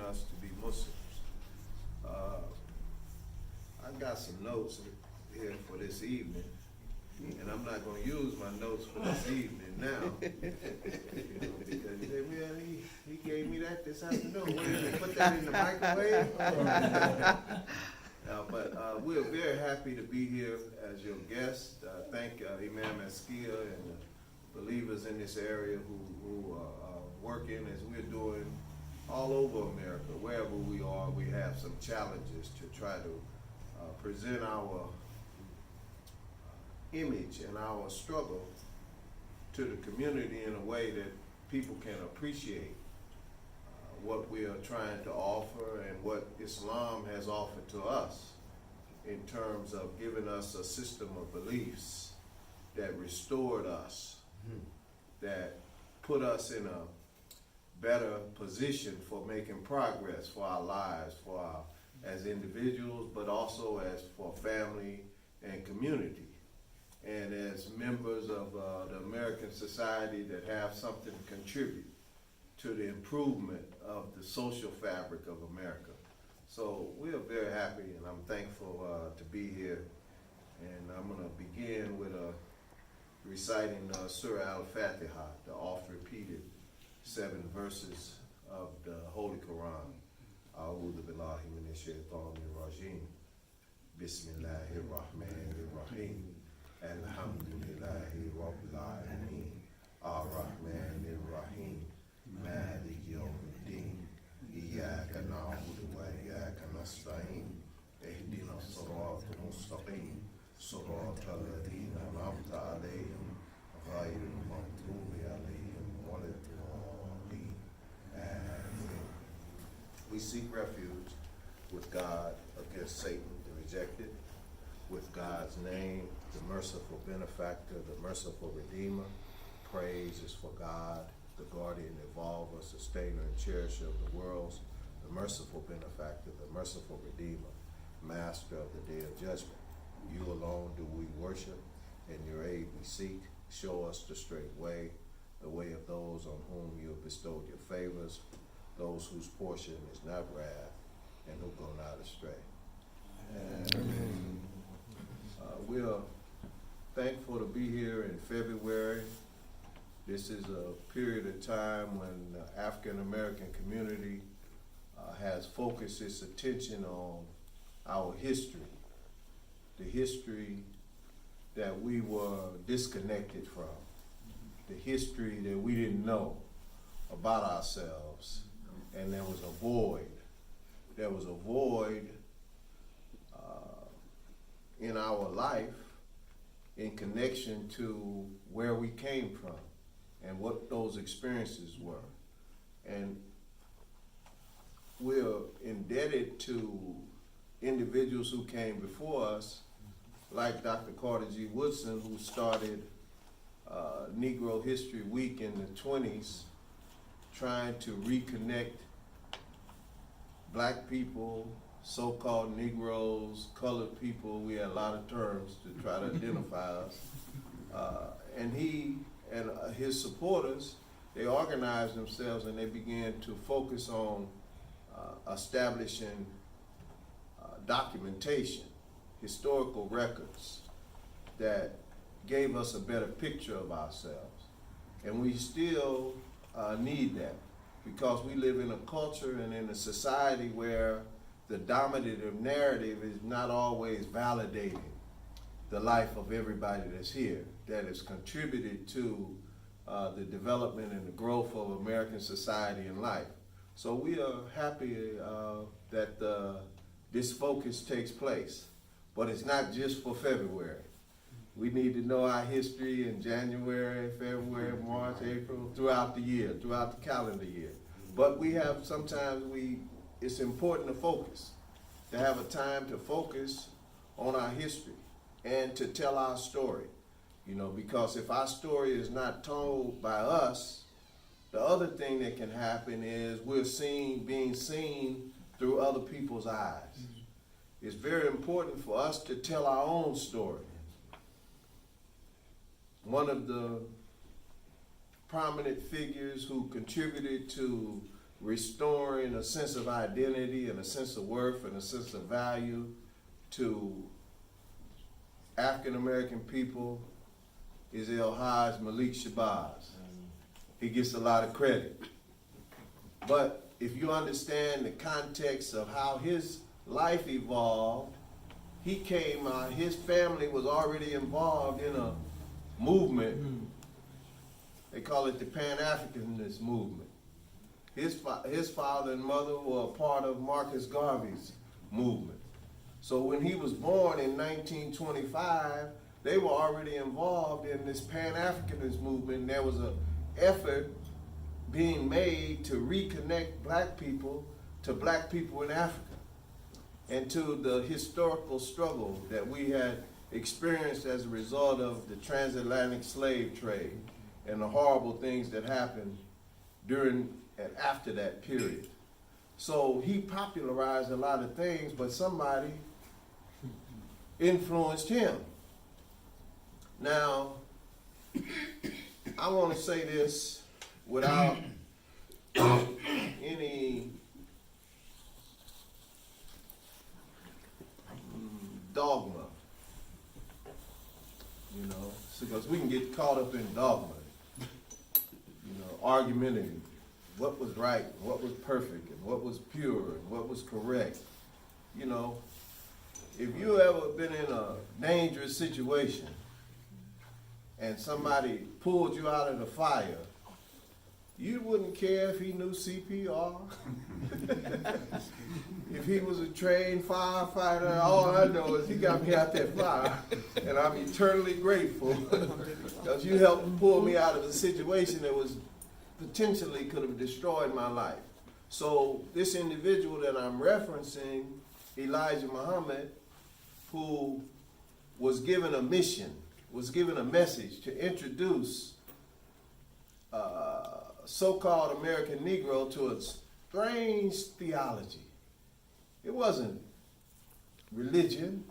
us to be Muslims. I got some notes here for this evening, and I'm not going to use my notes for this evening now, because you say, well, he gave me that this afternoon. What did he put that in the microwave? But we're very happy to be here as your guest. Thank Imam Askia and the believers in this area who are working as we're doing all over America. Wherever we are, we have some challenges to try to present our image and our struggle to the community in a way that people can appreciate what we are trying to offer and what Islam has offered to us in terms of giving us a system of beliefs that restored us, that put us in a better position for making progress for our lives, as individuals, but also as for family and community, and as members of the American society that have something to contribute to the improvement of the social fabric of America. So we are very happy, and I'm thankful to be here. And I'm going to begin with reciting Surah Al-Fatiha, the oft-repeated 7 verses of the Holy Quran. A'udhu billahi minash shaitanir rajim. Bismillahir rahmanir rahim. Alhamdulillahi rabbil alamin. Ar-Rahmanir Rahim. Malik yawmiddin. Iyyaka na'budu wa iyyaka nasta'in. Ihdina as-siratal mustaqim. Siratal ladhina an'amta alayhim. Ghayril maghdubi alayhim waladdallin. We seek refuge with God against Satan, the rejected, with God's name, the merciful benefactor, the merciful redeemer. Praise is for God, the guardian, evolver, sustainer, and cherisher of the worlds, the merciful benefactor, the merciful redeemer, master of the day of judgment. You alone do we worship, and your aid we seek. Show us the straight way, the way of those on whom you have bestowed your favors, those whose portion is not wrath, and who go not astray. And we are thankful to be here in February. This is a period of time when the African American community has focused its attention on our history, the history that we were disconnected from, the history that we didn't know about ourselves, and there was a void. There was a void in our life in connection to where we came from and what those experiences were. And we're indebted to individuals who came before us, like Dr. Carter G. Woodson, who started Negro History Week in the 20s, trying to reconnect Black people, so-called Negroes, colored people. We had a lot of terms to try to identify us. And he and his supporters, they organized themselves and they began to focus on establishing documentation, historical records that gave us a better picture of ourselves. And we still need that, because we live in a culture and in a society where the dominative narrative is not always validating the life of everybody that's here, that has contributed to the development and the growth of American society and life. So we are happy that this focus takes place, but it's not just for February. We need to know our history in January, February, March, April, throughout the year, throughout the calendar year. But we have, it's important to focus, to have a time to focus on our history and to tell our story. Because if our story is not told by us, the other thing that can happen is we're being seen through other people's eyes. It's very important for us to tell our own story. One of the prominent figures who contributed to restoring a sense of identity and a sense of worth and a sense of value to African American people is El-Haj Malik Shabazz. He gets a lot of credit. But if you understand the context of how his life evolved, he came out, his family was already involved in a movement. They call it the Pan Africanist Movement. His father and mother were a part of Marcus Garvey's movement. So when he was born in 1925, they were already involved in this Pan Africanist movement, and there was an effort being made to reconnect black people to black people in Africa and to the historical struggle that we had experienced as a result of the transatlantic slave trade and the horrible things that happened during and after that period. So he popularized a lot of things, but somebody influenced him. Now, I want to say this without any dogma, you know, because we can get caught up in dogma, you know, argumentative, what was right, what was perfect, and what was pure, and what was correct. You know, if you ever been in a dangerous situation and somebody pulled you out of the fire, you wouldn't care if he knew CPR, if he was a trained firefighter. All I know is he got me out that fire, and I'm eternally grateful because you helped pull me out of a situation that was potentially could have destroyed my life. So this individual that I'm referencing, Elijah Muhammad, who was given a mission, was given a message to introduce so-called American Negro to a strange theology. It wasn't religion.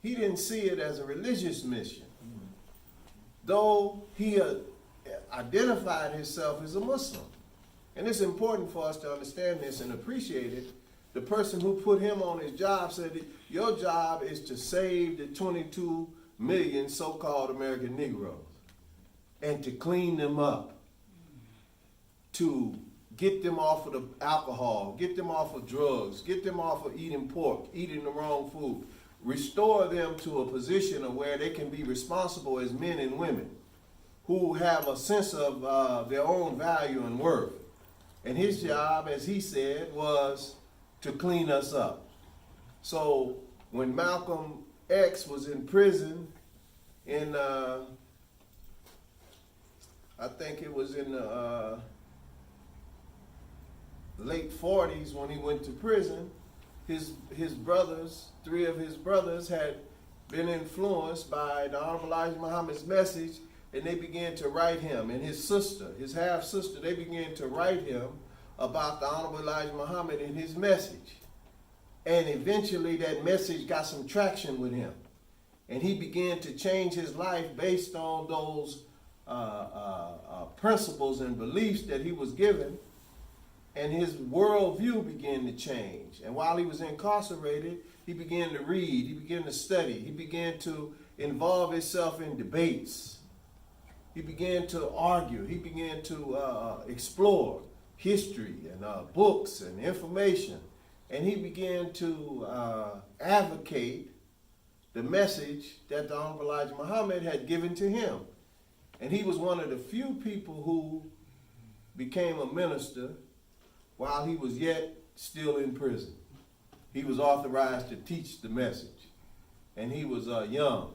He didn't see it as a religious mission, though he identified himself as a Muslim. And it's important for us to understand this and appreciate it. The person who put him on his job said that your job is to save the 22 million so-called American Negroes and to clean them up, to get them off of the alcohol, get them off of drugs, get them off of eating pork, eating the wrong food, restore them to a position of where they can be responsible as men and women who have a sense of their own value and worth. And his job, as he said, was to clean us up. So when Malcolm X was in prison in, I think it was in the late 40s when he went to prison, his brothers, 3 of his brothers had been influenced by the Honorable Elijah Muhammad's message, and they began to write him, and his sister, his half-sister, they began to write him about the Honorable Elijah Muhammad and his message. And eventually that message got some traction with him. And he began to change his life based on those principles and beliefs that he was given. And his worldview began to change. And while he was incarcerated, he began to read, he began to study, he began to involve himself in debates. He began to argue, he began to explore history and books and information. And he began to advocate the message that the Honorable Elijah Muhammad had given to him. And he was one of the few people who became a minister while he was yet still in prison. He was authorized to teach the message. And he was young.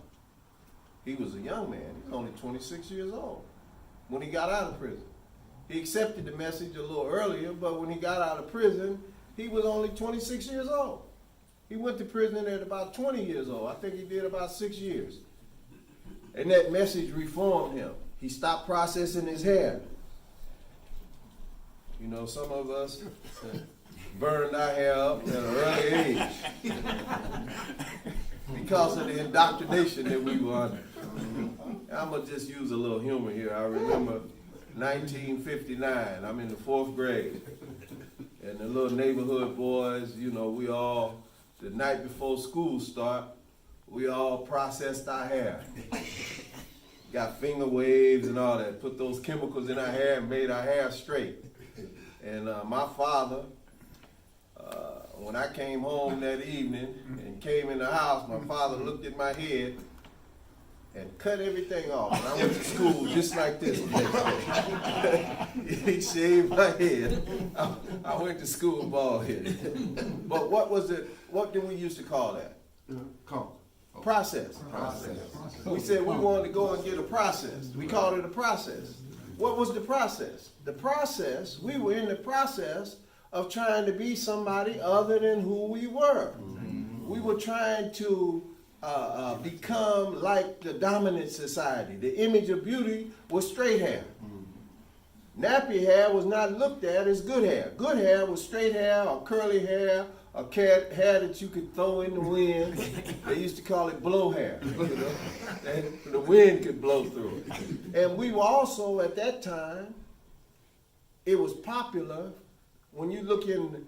He was a young man. He was only 26 years old when he got out of prison. He accepted the message a little earlier, but when he got out of prison, he was only 26 years old. He went to prison at about 20 years old. I think he did about 6 years. And that message reformed him. He stopped processing his hair. You know, some of us burned our hair up at an early age because of the indoctrination that we were under. I'm going to just use a little humor here. I remember 1959. I'm in the 4th grade. And the little neighborhood boys, you know, we all, the night before school start, we all processed our hair. Got finger waves and all that, put those chemicals in our hair and made our hair straight. And my father, when I came home that evening and came in the house, my father looked at my head and cut everything off. And I went to school just like this the next day. He shaved my head. I went to school bald headed. But what did we used to call that? Process. We said we wanted to go and get a process. We called it a process. What was the process? The process, we were in the process of trying to be somebody other than who we were. We were trying to become like the dominant society. The image of beauty was straight hair. Nappy hair was not looked at as good hair. Good hair was straight hair or curly hair or hair that you could throw in the wind. They used to call it blow hair. You know? And the wind could blow through it. And we were also, at that time, it was popular. When you look in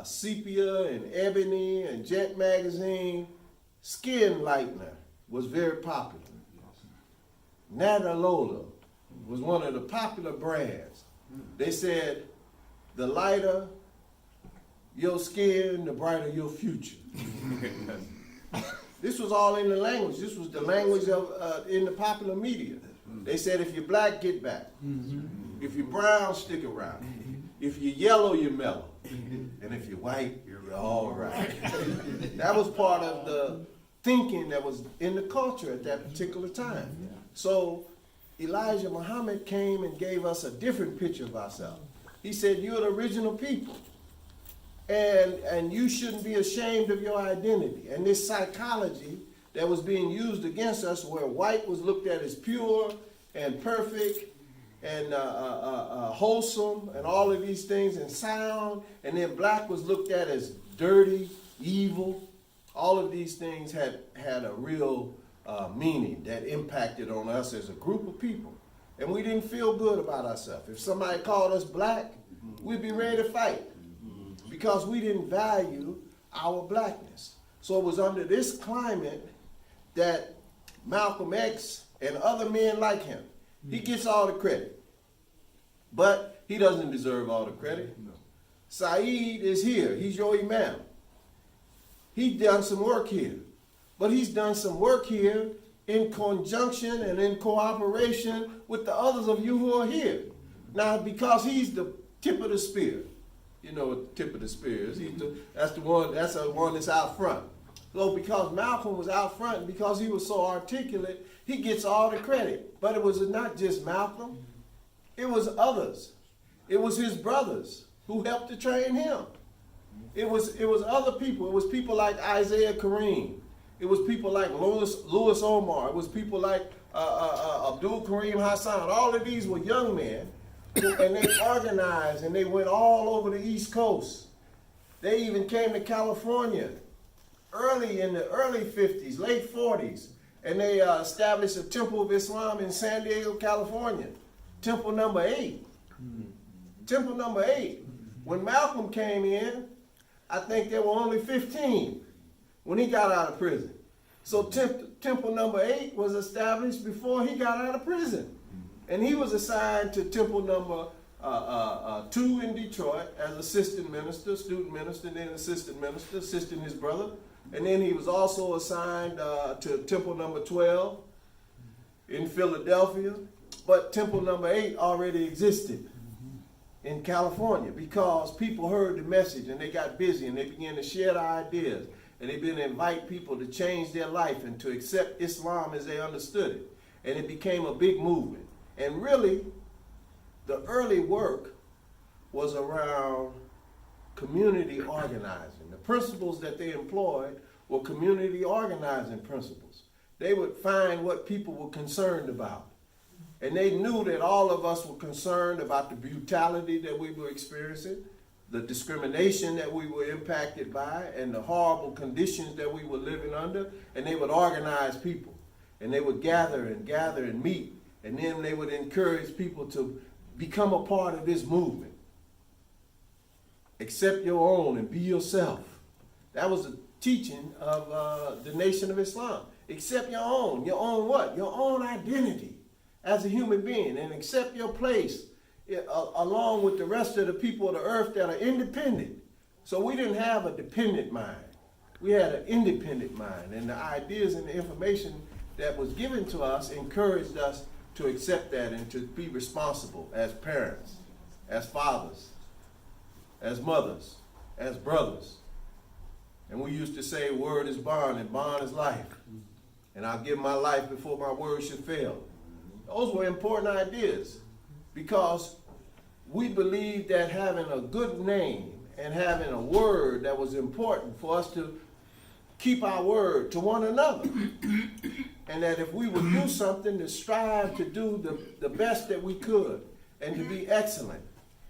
Sepia and Ebony and Jet magazine, skin lightener was very popular. Natalola was one of the popular brands. They said, the lighter your skin, the brighter your future. This was all in the language. This was the language of in the popular media. They said, if you're black, get back. If you're brown, stick around. If you're yellow, you're mellow. And if you're white, you're all right. That was part of the thinking that was in the culture at that particular time. So Elijah Muhammad came and gave us a different picture of ourselves. He said, you're the original people. And you shouldn't be ashamed of your identity. And this psychology that was being used against us, where white was looked at as pure and perfect and wholesome and all of these things and sound, and then black was looked at as dirty, evil. All of these things had a real meaning that impacted on us as a group of people. And we didn't feel good about ourselves. If somebody called us black, we'd be ready to fight because we didn't value our blackness. So it was under this climate that Malcolm X and other men like him, he gets all the credit, but he doesn't deserve all the credit. No. Saeed is here. He's your Imam. He's done some work here, but he's done some work here in conjunction and in cooperation with the others of you who are here. Now, because he's the tip of the spear, you know what the tip of the spear is. That's the one that's out front. So because Malcolm was out front and because he was so articulate, he gets all the credit. But it was not just Malcolm. It was others. It was his brothers who helped to train him. It was other people. It was people like Isaiah Kareem. It was people like Louis Omar. It was people like Abdul Kareem Hassan. All of these were young men, and they organized and they went all over the East Coast. They even came to California in the early 50s, late 40s, and they established a Temple of Islam in San Diego, California. Temple number 8. Temple number 8. When Malcolm came in, I think there were only 15 when he got out of prison. So Temple number 8 was established before he got out of prison. And he was assigned to Temple number 2 in Detroit as assistant minister, student minister, and then assistant minister, assisting his brother. And then he was also assigned to Temple number 12 in Philadelphia. But Temple number 8 already existed in California because people heard the message and they got busy and they began to share their ideas. And they began to invite people to change their life and to accept Islam as they understood it. And it became a big movement. And really, the early work was around community organizing. The principles that they employed were community organizing principles. They would find what people were concerned about. And they knew that all of us were concerned about the brutality that we were experiencing, the discrimination that we were impacted by, and the horrible conditions that we were living under. And they would organize people. And they would gather and meet And then they would encourage people to become a part of this movement. Accept your own and be yourself. That was the teaching of the Nation of Islam. Accept your own. Your own what? Your own identity as a human being, and accept your place along with the rest of the people of the earth that are independent. So we didn't have a dependent mind. We had an independent mind, and the ideas and the information that was given to us encouraged us to accept that and to be responsible as parents, as fathers, as mothers, as brothers. And we used to say, word is bond and bond is life. And I'll give my life before my word should fail. Those were important ideas because we believed that having a good name and having a word that was important for us to keep our word to one another. And that if we would do something, to strive to do the best that we could and to be excellent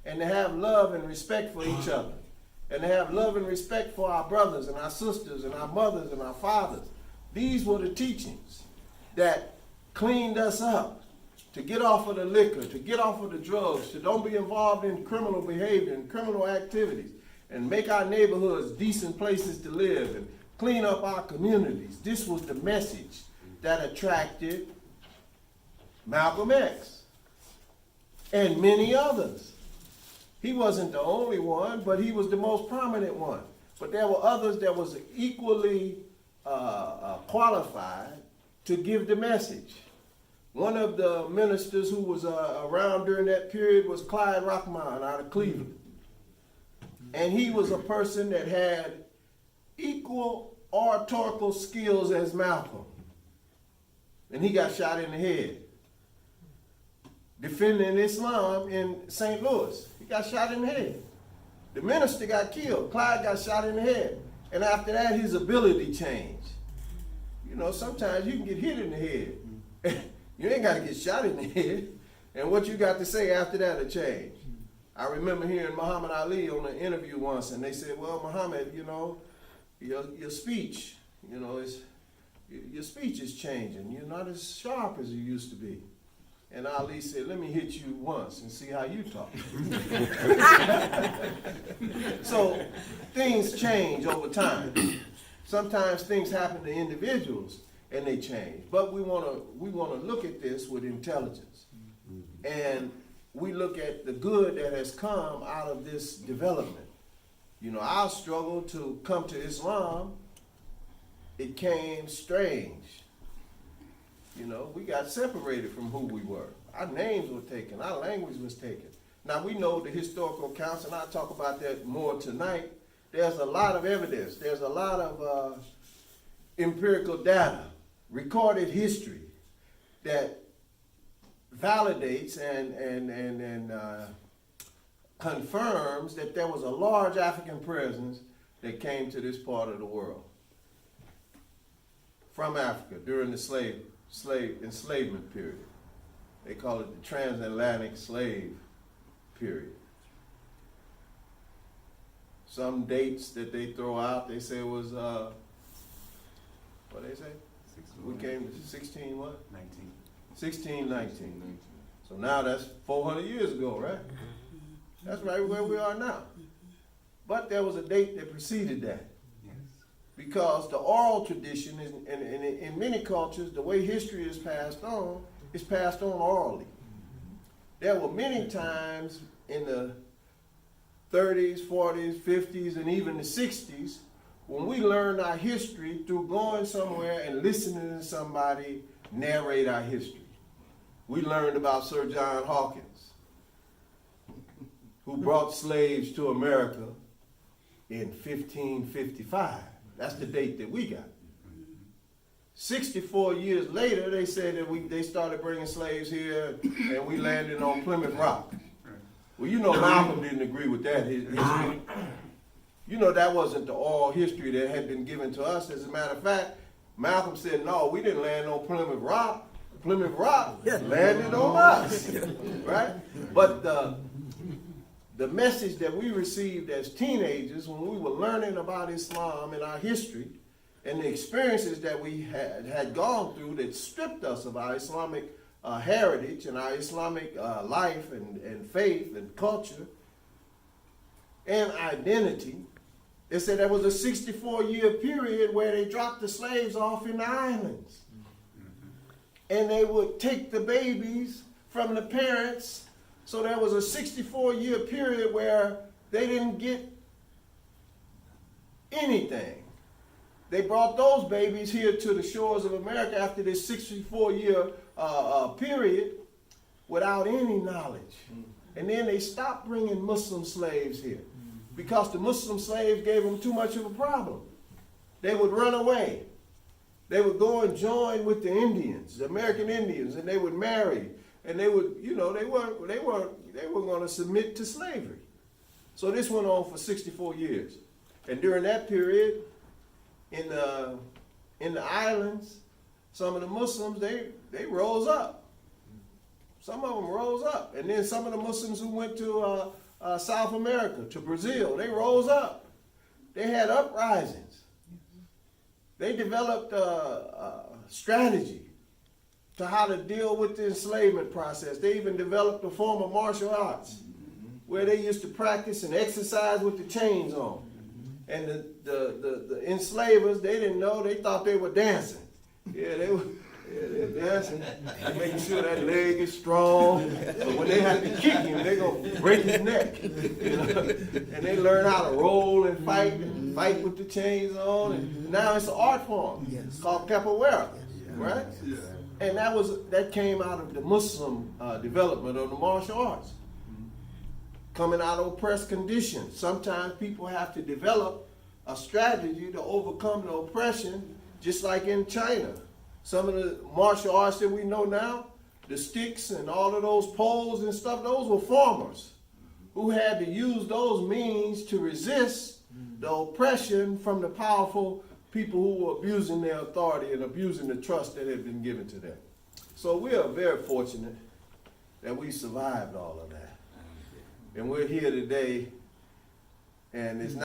and to have love and respect for each other and to have love and respect for our brothers and our sisters and our mothers and our fathers. These were the teachings that cleaned us up to get off of the liquor, to get off of the drugs, to don't be involved in criminal behavior and criminal activities, and make our neighborhoods decent places to live and clean up our communities. This was the message that attracted Malcolm X and many others. He wasn't the only one, but he was the most prominent one. But there were others that was equally qualified to give the message. One of the ministers who was around during that period was Clyde Rockman out of Cleveland. And he was a person that had equal oratorical skills as Malcolm. And he got shot in the head defending Islam in St. Louis. He got shot in the head. The minister got killed. Clyde got shot in the head. And after that, his ability changed. You know, sometimes you can get hit in the head. You ain't got to get shot in the head. And what you got to say after that will change. I remember hearing Muhammad Ali on an interview once, and they said, well, Muhammad, you know, your speech, you know, your speech is changing. You're not as sharp as you used to be. And Ali said, let me hit you once and see how you talk. So things change over time. Sometimes things happen to individuals and they change. But we want to look at this with intelligence. And we look at the good that has come out of this development. You know, our struggle to come to Islam, it came strange. You know, we got separated from who we were. Our names were taken. Our language was taken. Now, we know the historical accounts, and I'll talk about that more tonight. There's a lot of evidence. There's a lot of empirical data, recorded history that validates and confirms that there was a large African presence that came to this part of the world from Africa during the slave enslavement period. They call it the Transatlantic slave period. Some dates that they throw out, they say it was, what they say? We came to 16 what? 19. 1619. So now that's 400 years ago, right? That's right where we are now. But there was a date that preceded that. Because the oral tradition is, in many cultures, the way history is passed on orally. There were many times in the 30s, 40s, 50s, and even the 60s when we learned our history through going somewhere and listening to somebody narrate our history. We learned about Sir John Hawkins, who brought slaves to America in 1555. That's the date that we got. 64 years later, they said that they started bringing slaves here and we landed on Plymouth Rock. Well, you know Malcolm didn't agree with that history. You know that wasn't the oral history that had been given to us. As a matter of fact, Malcolm said, no, we didn't land on Plymouth Rock. Plymouth Rock landed on us, right? But the message that we received as teenagers when we were learning about Islam and our history and the experiences that we had gone through that stripped us of our Islamic heritage and our Islamic life and faith and culture and identity, they said there was a 64-year period where they dropped the slaves off in the islands. And they would take the babies from the parents. So there was a 64-year period where they didn't get anything. They brought those babies here to the shores of America after this 64-year period without any knowledge. And then they stopped bringing Muslim slaves here because the Muslim slaves gave them too much of a problem. They would run away. They would go and join with the Indians, the American Indians, and they would marry. And they would, you know, they were going to submit to slavery. So this went on for 64 years. And during that period, in the islands, some of the Muslims, they rose up. Some of them rose up. And then some of the Muslims who went to South America, to Brazil, they rose up. They had uprisings. They developed a strategy to how to deal with the enslavement process. They even developed a form of martial arts where they used to practice and exercise with the chains on. And the enslavers, they didn't know, they thought they were dancing. Yeah, they were dancing, making sure that leg is strong. So when they have to kick him, they're going to break his neck. You know? And they learn how to roll and fight with the chains on. And now it's an art form called Capoeira, right? Yeah. And that came out of the Muslim development of the martial arts. Coming out of oppressed conditions. Sometimes people have to develop a strategy to overcome the oppression, just like in China. Some of the martial arts that we know now, the sticks and all of those poles and stuff, those were farmers who had to use those means to resist the oppression from the powerful people who were abusing their authority and abusing the trust that had been given to them. So we are very fortunate that we survived all of that. And we're here today, and it's not